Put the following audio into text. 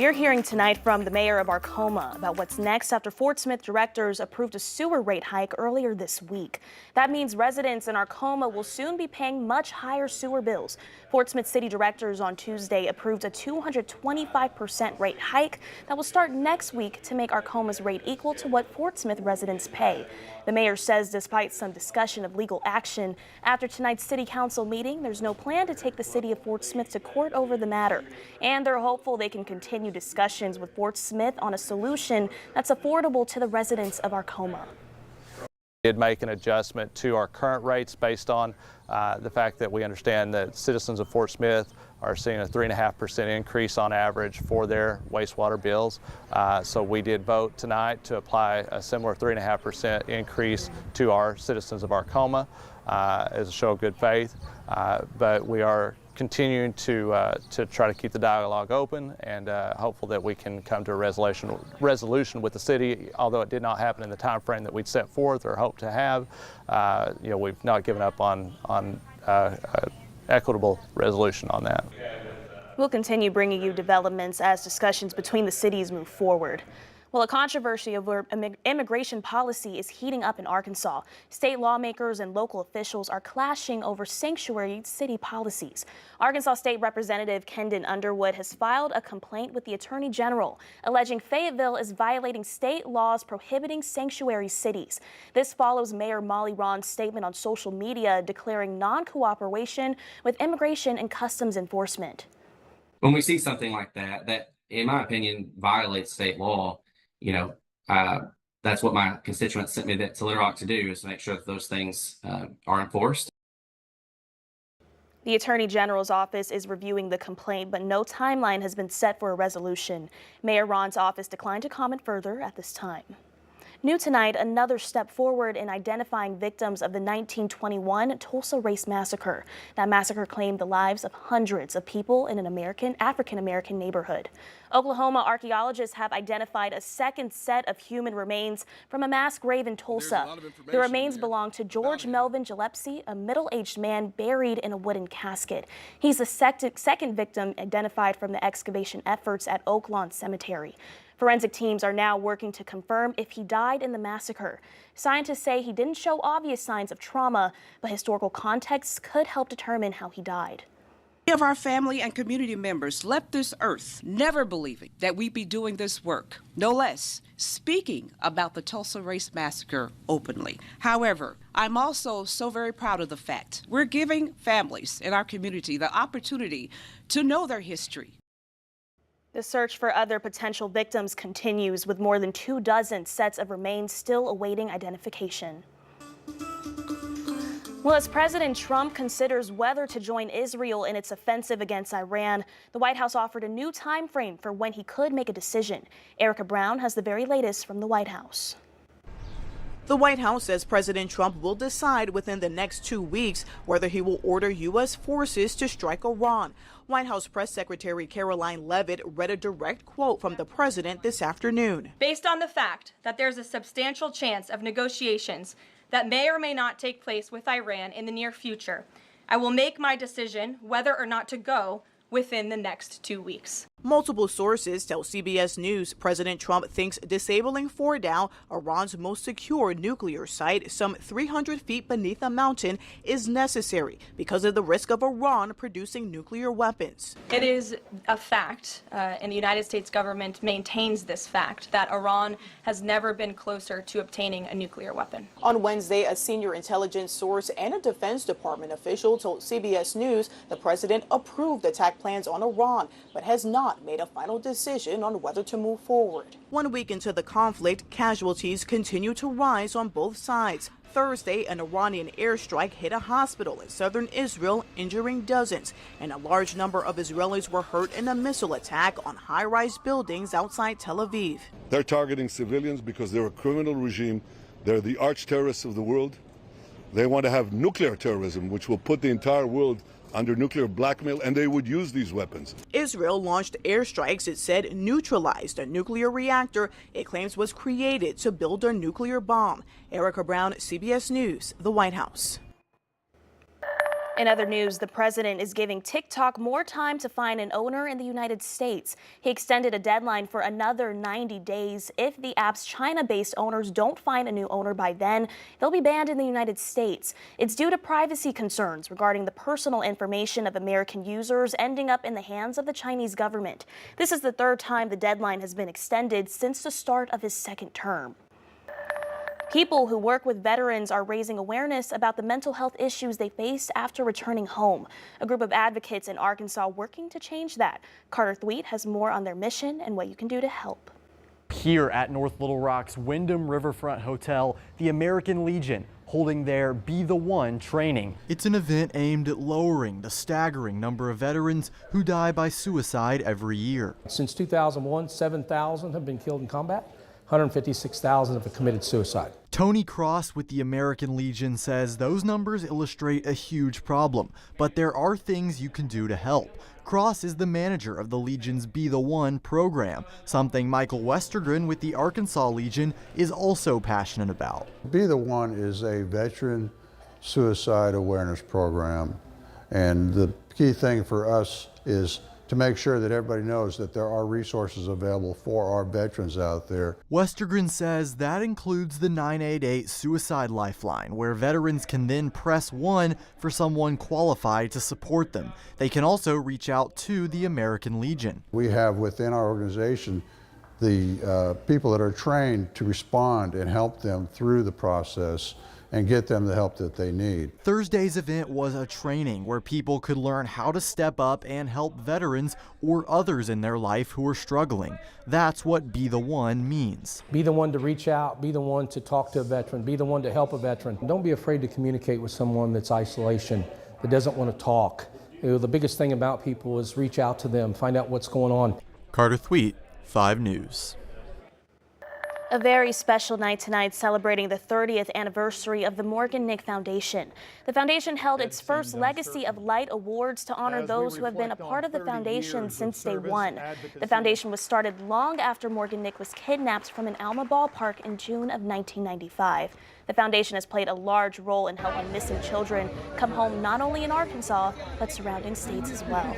You're hearing tonight from the mayor of Arkoma about what's next after Fort Smith directors approved a sewer rate hike earlier this week. That means residents in Arkoma will soon be paying much higher sewer bills. Fort Smith city directors on Tuesday approved a 225% rate hike that will start next week to make Arkoma's rate equal to what Fort Smith residents pay. The mayor says despite some discussion of legal action after tonight's city council meeting, there's no plan to take the city of Fort Smith to court over the matter. And they're hopeful they can continue discussions with Fort Smith on a solution that's affordable to the residents of Arkoma. We did make an adjustment to our current rates based on the fact that we understand that citizens of Fort Smith are seeing a 3.5% increase on average for their wastewater bills. So we did vote tonight to apply a similar 3.5% increase to our citizens of Arkoma as a show of good faith. But we are continuing to try to keep the dialogue open and hopeful that we can come to a resolution with the city. Although it did not happen in the time frame that we'd set forth or hoped to have, we've not given up on equitable resolution on that. We'll continue bringing you developments as discussions between the cities move forward. Well, a controversy over immigration policy is heating up in Arkansas. State lawmakers and local officials are clashing over sanctuary city policies. Arkansas State Representative Kendon Underwood has filed a complaint with the Attorney General, alleging Fayetteville is violating state laws prohibiting sanctuary cities. This follows Mayor Molly Ron's statement on social media declaring non-cooperation with immigration and customs enforcement. When we see something like that, that in my opinion violates state law, that's what my constituents sent me to Little Rock to do, is to make sure that those things are enforced. The Attorney General's office is reviewing the complaint, but no timeline has been set for a resolution. Mayor Ron's office declined to comment further at this time. New tonight, another step forward in identifying victims of the 1921 Tulsa Race Massacre. That massacre claimed the lives of hundreds of people in an African-American neighborhood. Oklahoma archaeologists have identified a second set of human remains from a mass grave in Tulsa. The remains belong to George Melvin Gillespie, a middle-aged man buried in a wooden casket. He's the second victim identified from the excavation efforts at Oak Lawn Cemetery. Forensic teams are now working to confirm if he died in the massacre. Scientists say he didn't show obvious signs of trauma, but historical context could help determine how he died. Many of our family and community members left this earth never believing that we'd be doing this work, no less speaking about the Tulsa Race Massacre openly. However, I'm also so very proud of the fact we're giving families in our community the opportunity to know their history. The search for other potential victims continues, with more than 24 sets of remains still awaiting identification. Well, as President Trump considers whether to join Israel in its offensive against Iran, the White House offered a new time frame for when he could make a decision. Erica Brown has the very latest from the White House. The White House says President Trump will decide within the next 2 weeks whether he will order U.S. forces to strike Iran. White House Press Secretary Caroline Leavitt read a direct quote from the president this afternoon. Based on the fact that there's a substantial chance of negotiations that may or may not take place with Iran in the near future, I will make my decision whether or not to go within the next 2 weeks. Multiple sources tell CBS News President Trump thinks disabling Fordow, Iran's most secure nuclear site some 300 feet beneath a mountain, is necessary because of the risk of Iran producing nuclear weapons. It is a fact, and the United States government maintains this fact, that Iran has never been closer to obtaining a nuclear weapon. On Wednesday, a senior intelligence source and a Defense Department official told CBS News the president approved attack plans on Iran, but has not made a final decision on whether to move forward. 1 week into the conflict, casualties continue to rise on both sides. Thursday, an Iranian airstrike hit a hospital in southern Israel, injuring dozens, and a large number of Israelis were hurt in a missile attack on high-rise buildings outside Tel Aviv. They're targeting civilians because they're a criminal regime. They're the arch terrorists of the world. They want to have nuclear terrorism, which will put the entire world under nuclear blackmail, and they would use these weapons. Israel launched airstrikes it said neutralized a nuclear reactor it claims was created to build a nuclear bomb. Erica Brown, CBS News, the White House. In other news, the president is giving TikTok more time to find an owner in the United States. He extended a deadline for another 90 days. If the app's China-based owners don't find a new owner by then, they'll be banned in the United States. It's due to privacy concerns regarding the personal information of American users ending up in the hands of the Chinese government. This is the third time the deadline has been extended since the start of his second term. People who work with veterans are raising awareness about the mental health issues they face after returning home. A group of advocates in Arkansas working to change that. Carter Thweet has more on their mission and what you can do to help. Here at North Little Rock's Wyndham Riverfront Hotel, the American Legion holding their Be the One training. It's an event aimed at lowering the staggering number of veterans who die by suicide every year. Since 2001, 7,000 have been killed in combat. 156,000 have committed suicide. Tony Cross with the American Legion says those numbers illustrate a huge problem, but there are things you can do to help. Cross is the manager of the Legion's Be the One program, something Michael Westergren with the Arkansas Legion is also passionate about. Be the One is a veteran suicide awareness program, and the key thing for us is to make sure that everybody knows that there are resources available for our veterans out there. Westergren says that includes the 988 Suicide Lifeline, where veterans can then press 1 for someone qualified to support them. They can also reach out to the American Legion. We have within our organization the people that are trained to respond and help them through the process and get them the help that they need. Thursday's event was a training where people could learn how to step up and help veterans or others in their life who are struggling. That's what Be the One means. Be the one to reach out, be the one to talk to a veteran, be the one to help a veteran. Don't be afraid to communicate with someone that's isolation, that doesn't want to talk. The biggest thing about people is reach out to them, find out what's going on. Carter Thweet, 5 News. A very special night tonight celebrating the 30th anniversary of the Morgan Nick Foundation. The foundation held its first Legacy of Light Awards to honor those who have been a part of the foundation since day one. The foundation was started long after Morgan Nick was kidnapped from an Alma ballpark in June of 1995. The foundation has played a large role in helping missing children come home not only in Arkansas, but surrounding states as well.